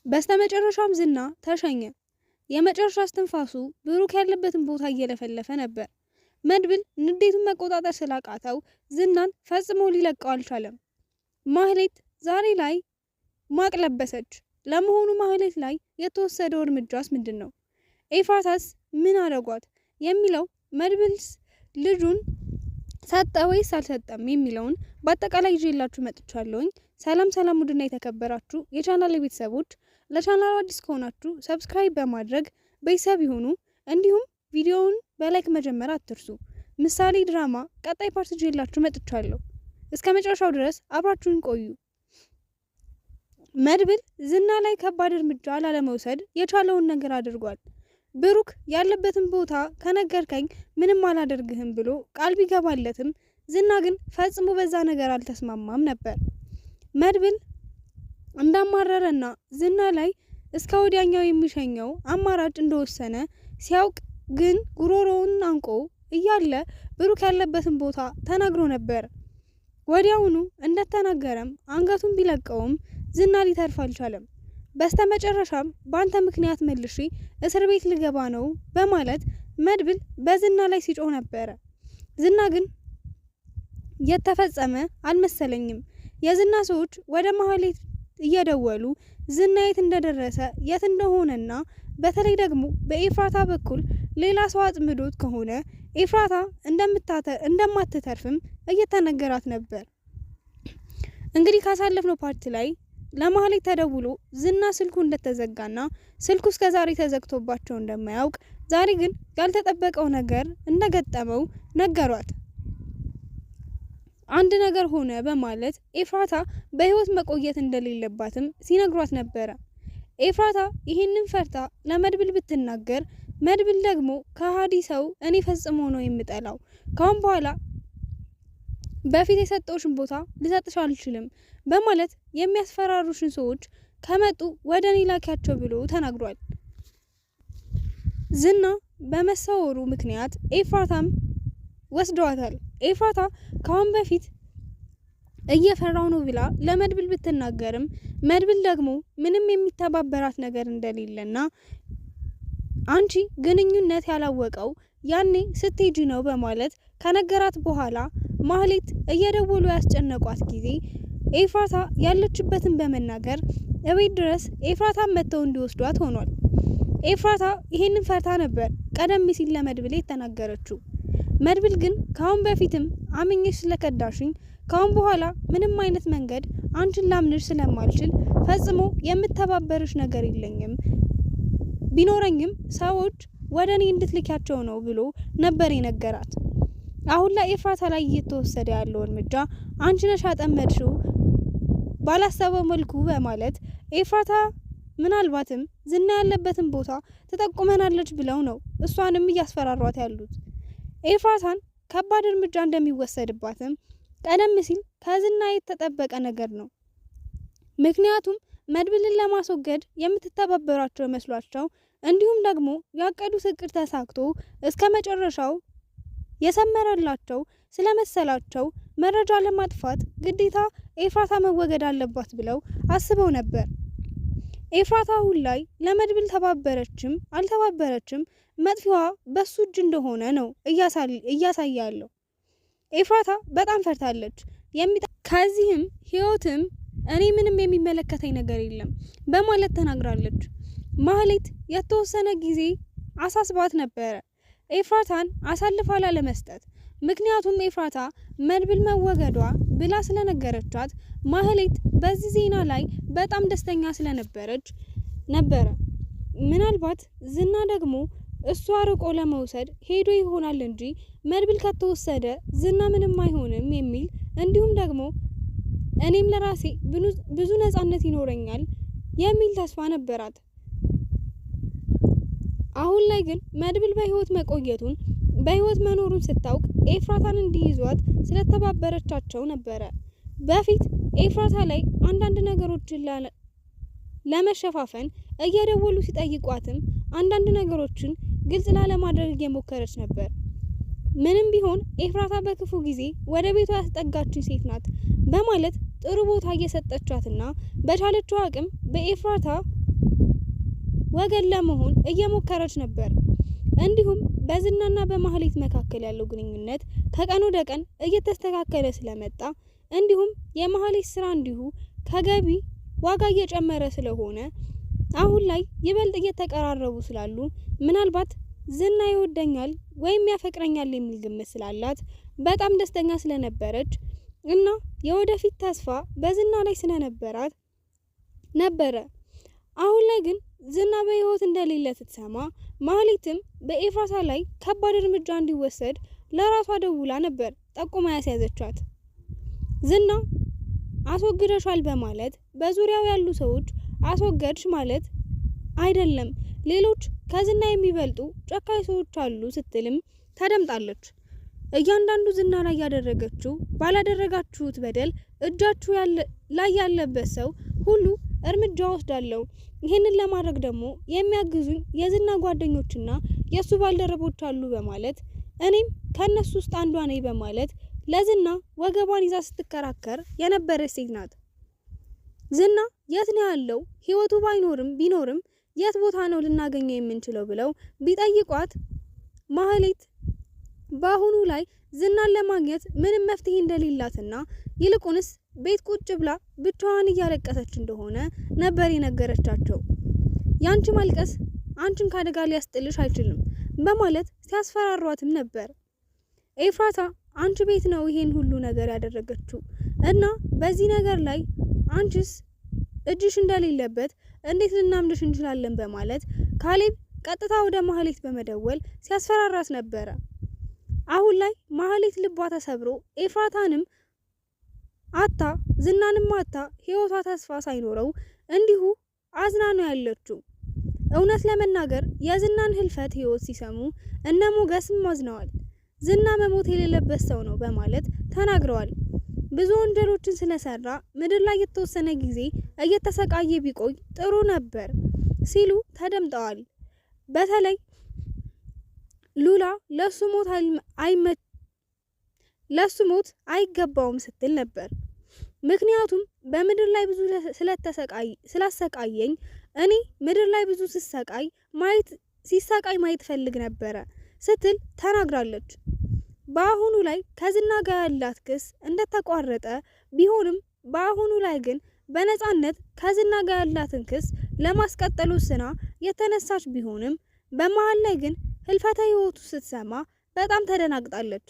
በስተመጨረሻም ዝና ተሸኘ። የመጨረሻ እስትንፋሱ ብሩክ ያለበትን ቦታ እየለፈለፈ ነበር። መድብል ንዴቱን መቆጣጠር ስላቃተው ዝናን ፈጽሞ ሊለቀው አልቻለም። ማህሌት ዛሬ ላይ ማቅ ለበሰች። ለመሆኑ ማህሌት ላይ የተወሰደው እርምጃስ ምንድነው? ኤፍራታስ ምን አደረጓት የሚለው መድብልስ ልጁን ሰጠ ወይስ አልሰጠም የሚለውን በአጠቃላይ ይዤላችሁ መጥቻለሁኝ። ሰላም ውድና የተከበራችሁ የቻናል ቤተሰቦች፣ ለቻናሉ አዲስ ከሆናችሁ ሰብስክራይብ በማድረግ ቤተሰብ ይሁኑ። እንዲሁም ቪዲዮውን በላይክ መጀመር አትርሱ። ምሳሌ ድራማ ቀጣይ ፓርት ይዤላችሁ መጥቻለሁ። እስከ መጨረሻው ድረስ አብራችሁን ቆዩ። መድብል ዝና ላይ ከባድ እርምጃ ላለመውሰድ የቻለውን ነገር አድርጓል። ብሩክ ያለበትን ቦታ ከነገርከኝ ምንም አላደርግህም ብሎ ቃል ቢገባለትም ዝና ግን ፈጽሞ በዛ ነገር አልተስማማም ነበር። መድብል እንዳማረረና ዝና ላይ እስከ ወዲያኛው የሚሸኘው አማራጭ እንደወሰነ ሲያውቅ ግን ጉሮሮውን አንቆ እያለ ብሩክ ያለበትን ቦታ ተናግሮ ነበር። ወዲያውኑ እንደተናገረም አንገቱን ቢለቀውም ዝና ሊተርፍ አልቻለም። በስተመጨረሻም በአንተ ምክንያት መልሼ እስር ቤት ልገባ ነው በማለት መድብል በዝና ላይ ሲጮህ ነበር። ዝና ግን የተፈጸመ አልመሰለኝም። የዝና ሰዎች ወደ ማህሌት እየደወሉ ዝና የት እንደደረሰ የት እንደሆነና በተለይ ደግሞ በኤፍራታ በኩል ሌላ ሰው አጥምዶት ከሆነ ኤፍራታ እንደማትተርፍም እየተነገራት ነበር። እንግዲህ ካሳለፍነው ፓርት ላይ ለማህሌት ተደውሎ ዝና ስልኩ እንደተዘጋና ስልኩ እስከዛሬ ተዘግቶባቸው እንደማያውቅ ዛሬ ግን ያልተጠበቀው ነገር እንደገጠመው ነገሯት። አንድ ነገር ሆነ በማለት ኤፍራታ በህይወት መቆየት እንደሌለባትም ሲነግሯት ነበር። ኤፍራታ ይህንን ፈርታ ለመድብል ብትናገር መድብል ደግሞ ከሃዲ ሰው እኔ ፈጽሞ ነው የምጠላው፣ ካሁን በኋላ በፊት የሰጠውሽን ቦታ ልሰጥሽ አልችልም በማለት የሚያስፈራሩሽን ሰዎች ከመጡ ወደ እኔ ላኪያቸው ብሎ ተናግሯል። ዝና በመሰወሩ ምክንያት ኤፍራታም ወስደዋታል። ኤፍራታ ካሁን በፊት እየፈራው ነው ብላ ለመድብል ብትናገርም መድብል ደግሞ ምንም የሚተባበራት ነገር እንደሌለና አንቺ ግንኙነት ያላወቀው ያኔ ስትሄጂ ነው በማለት ከነገራት በኋላ ማህሌት እየደወሉ ያስጨነቋት ጊዜ ኤፍራታ ያለችበትን በመናገር እቤት ድረስ ኤፍራታ መተው እንዲወስዷት ሆኗል። ኤፍራታ ይሄንን ፈርታ ነበር ቀደም ሲል ለመድብል የተናገረችው። መድብል ግን ካሁን በፊትም አምኜሽ ስለከዳሽኝ ካሁን በኋላ ምንም አይነት መንገድ አንቺን ላምንሽ ስለማልችል ፈጽሞ የምተባበርሽ ነገር የለኝም፣ ቢኖረኝም ሰዎች ወደ እኔ እንድትልኪያቸው ነው ብሎ ነበር የነገራት። አሁን ላይ ኤፍራታ ላይ እየተወሰደ ያለው እርምጃ አንቺ ነሽ አጠመድሽው ባላሰበው መልኩ በማለት ኤፍራታ ምናልባትም ዝና ያለበትን ቦታ ተጠቁመናለች ብለው ነው እሷንም እያስፈራሯት ያሉት። ኤፍራታን ከባድ እርምጃ እንደሚወሰድባትም ቀደም ሲል ከዝና የተጠበቀ ነገር ነው። ምክንያቱም መድብልን ለማስወገድ የምትተባበራቸው መስሏቸው እንዲሁም ደግሞ ያቀዱት እቅድ ተሳክቶ እስከ መጨረሻው የሰመረላቸው ስለመሰላቸው መረጃ ለማጥፋት ግዴታ ኤፍራታ መወገድ አለባት ብለው አስበው ነበር። ኤፍራታ አሁን ላይ ለመድብል ተባበረችም አልተባበረችም መጥፊዋ በሱ እጅ እንደሆነ ነው እያሳያለው። ኤፍራታ በጣም ፈርታለች። ከዚህም ህይወትም እኔ ምንም የሚመለከተኝ ነገር የለም በማለት ተናግራለች። ማህሌት የተወሰነ ጊዜ አሳስባት ነበረ ኤፍራታን አሳልፋ ላለመስጠት። ምክንያቱም ኤፍራታ መድብል መወገዷ ብላ ስለነገረቻት ማህሌት በዚህ ዜና ላይ በጣም ደስተኛ ስለነበረች ነበረ። ምናልባት ዝና ደግሞ እሷ አርቆ ለመውሰድ ሄዶ ይሆናል እንጂ መድብል ከተወሰደ ዝና ምንም አይሆንም የሚል እንዲሁም ደግሞ እኔም ለራሴ ብዙ ነፃነት ይኖረኛል የሚል ተስፋ ነበራት። አሁን ላይ ግን መድብል በህይወት መቆየቱን በህይወት መኖሩን ስታውቅ ኤፍራታን እንዲይዟት ስለተባበረቻቸው ነበረ። በፊት ኤፍራታ ላይ አንዳንድ ነገሮችን ለመሸፋፈን እየደወሉ ሲጠይቋትም አንዳንድ ነገሮችን ግልጽ ላለማድረግ እየሞከረች ነበር። ምንም ቢሆን ኤፍራታ በክፉ ጊዜ ወደ ቤቷ ያስጠጋችኝ ሴት ናት በማለት ጥሩ ቦታ እየሰጠቻትና በቻለችው አቅም በኤፍራታ ወገን ለመሆን እየሞከረች ነበር። እንዲሁም በዝናና በማህሌት መካከል ያለው ግንኙነት ከቀን ወደ ቀን እየተስተካከለ ስለመጣ እንዲሁም የማህሌት ስራ እንዲሁ ከገቢ ዋጋ እየጨመረ ስለሆነ አሁን ላይ ይበልጥ እየተቀራረቡ ስላሉ ምናልባት ዝና ይወደኛል ወይም ያፈቅረኛል የሚል ግምት ስላላት በጣም ደስተኛ ስለነበረች እና የወደፊት ተስፋ በዝና ላይ ስለነበራት ነበረ። አሁን ላይ ግን ዝና በህይወት እንደሌለ ስትሰማ ማህሌትም በኤፍራታ ላይ ከባድ እርምጃ እንዲወሰድ ለራሷ ደውላ ነበር ጠቁማ ያስያዘቻት። ዝና አስወግደሻል በማለት በዙሪያው ያሉ ሰዎች አስወገድሽ ማለት አይደለም፣ ሌሎች ከዝና የሚበልጡ ጨካኝ ሰዎች አሉ ስትልም ተደምጣለች። እያንዳንዱ ዝና ላይ ያደረገችው ባላደረጋችሁት በደል እጃችሁ ላይ ያለበት ሰው ሁሉ እርምጃ ወስዳለሁ። ይህንን ለማድረግ ደግሞ የሚያግዙኝ የዝና ጓደኞችና የሱ ባልደረቦች አሉ በማለት እኔም ከነሱ ውስጥ አንዷ ነኝ በማለት ለዝና ወገቧን ይዛ ስትከራከር የነበረች ሴት ናት። ዝና የት ነው ያለው? ህይወቱ ቢኖርም የት ቦታ ነው ልናገኘው የምንችለው ብለው ቢጠይቋት ማህሌት በአሁኑ ላይ ዝናን ለማግኘት ምንም መፍትሄ እንደሌላትና ይልቁንስ ቤት ቁጭ ብላ ብቻዋን እያለቀሰች እንደሆነ ነበር የነገረቻቸው። ያንቺ ማልቀስ አንቺን ካደጋ ሊያስጥልሽ አይችልም በማለት ሲያስፈራሯትም ነበር። ኤፍራታ አንቺ ቤት ነው ይሄን ሁሉ ነገር ያደረገችው እና በዚህ ነገር ላይ አንቺስ እጅሽ እንደሌለበት እንዴት ልናምንሽ እንችላለን በማለት ካሌብ ቀጥታ ወደ ማህሌት በመደወል ሲያስፈራራት ነበረ። አሁን ላይ ማህሌት ልቧ ተሰብሮ ኤፍራታንም አታ ዝናንም አታ ህይወቷ ተስፋ ሳይኖረው እንዲሁ አዝና ነው ያለችው። እውነት ለመናገር የዝናን ህልፈት ህይወት ሲሰሙ እነ ሞገስም አዝነዋል። ዝና መሞት የሌለበት ሰው ነው በማለት ተናግረዋል። ብዙ ወንጀሎችን ስለሰራ ምድር ላይ የተወሰነ ጊዜ እየተሰቃየ ቢቆይ ጥሩ ነበር ሲሉ ተደምጠዋል። በተለይ ሉላ ለሱ ሞት አይገባውም ስትል ነበር። ምክንያቱም በምድር ላይ ብዙ ስላሰቃየኝ እኔ ምድር ላይ ብዙ ሲሰቃይ ማየት ፈልግ ነበረ ስትል ተናግራለች። በአሁኑ ላይ ከዝና ጋር ያላት ክስ እንደተቋረጠ ቢሆንም በአሁኑ ላይ ግን በነፃነት ከዝና ጋር ያላትን ክስ ለማስቀጠል ወስና የተነሳች ቢሆንም በመሃል ላይ ግን ህልፈተ ህይወቱ ስትሰማ በጣም ተደናግጣለች።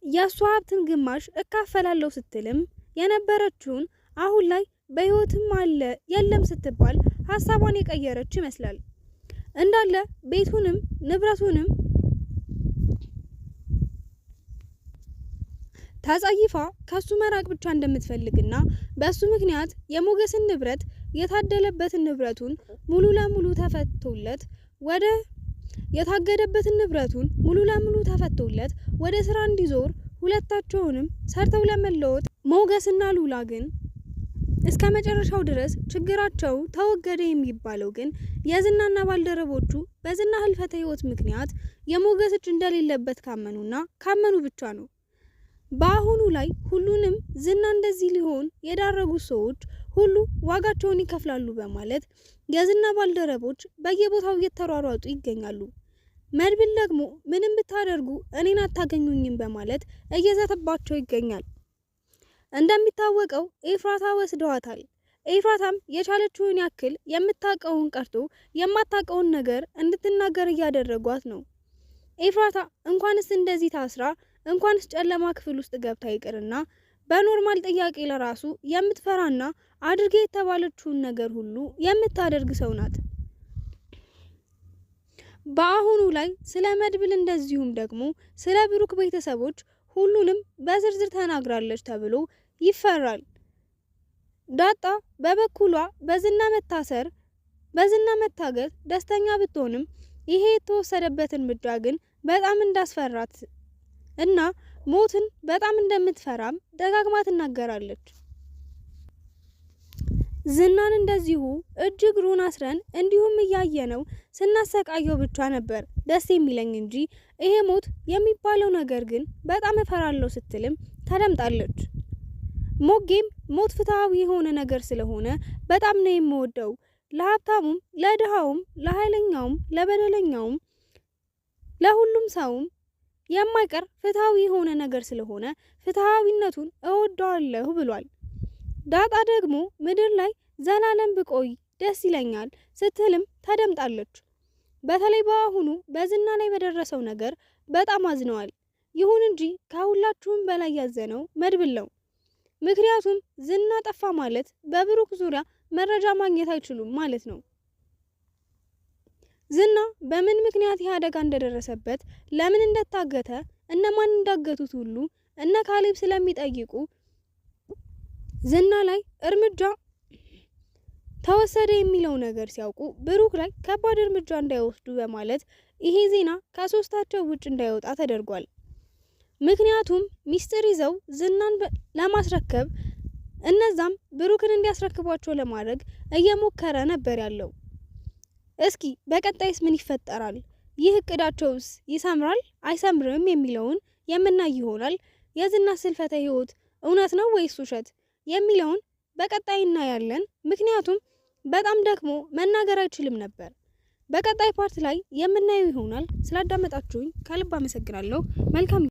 የሷ ሀብትን ግማሽ እካፈላለሁ ስትልም የነበረችውን አሁን ላይ በህይወትም አለ የለም ስትባል ሀሳቧን የቀየረች ይመስላል። እንዳለ ቤቱንም ንብረቱንም ታጻይፋ ከሱ መራቅ ብቻ እንደምትፈልግና በሱ ምክንያት የሞገስን ንብረት የታደለበትን ንብረቱን ሙሉ ለሙሉ ተፈቶለት ወደ ስራ እንዲዞር ሁለታቸውንም ሰርተው ለመለወጥ ሞገስና ሉላ ግን እስከ መጨረሻው ድረስ ችግራቸው ተወገደ የሚባለው ግን የዝናና ባልደረቦቹ በዝና ህልፈተ ህይወት ምክንያት የሞገስ እጅ እንደሌለበት ካመኑ ብቻ ነው። በአሁኑ ላይ ሁሉንም ዝና እንደዚህ ሊሆን የዳረጉት ሰዎች ሁሉ ዋጋቸውን ይከፍላሉ በማለት የዝና ባልደረቦች በየቦታው እየተሯሯጡ ይገኛሉ። መድብል ደግሞ ምንም ብታደርጉ እኔን አታገኙኝም በማለት እየዛተባቸው ይገኛል። እንደሚታወቀው ኤፍራታ ወስደዋታል። ኤፍራታም የቻለችውን ያክል የምታውቀውን ቀርቶ የማታውቀውን ነገር እንድትናገር እያደረጓት ነው። ኤፍራታ እንኳንስ እንደዚህ ታስራ እንኳንስ ጨለማ ክፍል ውስጥ ገብታ ይቅርና በኖርማል ጥያቄ ለራሱ የምትፈራና አድርጌ የተባለችውን ነገር ሁሉ የምታደርግ ሰው ናት። በአሁኑ ላይ ስለ መድብል እንደዚሁም ደግሞ ስለ ብሩክ ቤተሰቦች ሁሉንም በዝርዝር ተናግራለች ተብሎ ይፈራል። ዳጣ በበኩሏ በዝና መታገት ደስተኛ ብትሆንም ይሄ የተወሰደበት እርምጃ ግን በጣም እንዳስፈራት እና ሞትን በጣም እንደምትፈራም ደጋግማ ትናገራለች። ዝናን እንደዚሁ እግሩን አስረን እንዲሁም እያየነው ስናሰቃየው ብቻ ነበር ደስ የሚለኝ እንጂ ይሄ ሞት የሚባለው ነገር ግን በጣም እፈራለሁ ስትልም ተደምጣለች። ሞጌም ሞት ፍትሃዊ የሆነ ነገር ስለሆነ በጣም ነው የምወደው፣ ለሀብታሙም፣ ለድሃውም፣ ለኃይለኛውም፣ ለበደለኛውም፣ ለሁሉም ሰውም የማይቀር ፍትሃዊ የሆነ ነገር ስለሆነ ፍትሃዊነቱን እወደዋለሁ ብሏል። ዳጣ ደግሞ ምድር ላይ ዘላለም ብቆይ ደስ ይለኛል ስትልም ተደምጣለች። በተለይ በአሁኑ በዝና ላይ በደረሰው ነገር በጣም አዝነዋል። ይሁን እንጂ ከሁላችሁም በላይ ያዘነው መድብል ነው። ምክንያቱም ዝና ጠፋ ማለት በብሩክ ዙሪያ መረጃ ማግኘት አይችሉም ማለት ነው። ዝና በምን ምክንያት ይህ አደጋ እንደደረሰበት፣ ለምን እንደታገተ፣ እነማን እንዳገቱት ሁሉ እነ ካሌብ ስለሚጠይቁ ዝና ላይ እርምጃ ተወሰደ የሚለው ነገር ሲያውቁ ብሩክ ላይ ከባድ እርምጃ እንዳይወስዱ በማለት ይሄ ዜና ከሶስታቸው ውጭ እንዳይወጣ ተደርጓል። ምክንያቱም ሚስጥር ይዘው ዝናን ለማስረከብ እነዛም ብሩክን እንዲያስረክቧቸው ለማድረግ እየሞከረ ነበር ያለው። እስኪ በቀጣይስ ምን ይፈጠራል? ይህ እቅዳቸውስ ይሰምራል አይሰምርም የሚለውን የምናይ ይሆናል። የዝና ስልፈተ ህይወት እውነት ነው ወይስ ውሸት የሚለውን በቀጣይ እናያለን። ምክንያቱም በጣም ደግሞ መናገር አይችልም ነበር። በቀጣይ ፓርት ላይ የምናየው ይሆናል። ስላዳመጣችሁኝ ከልብ አመሰግናለሁ። መልካም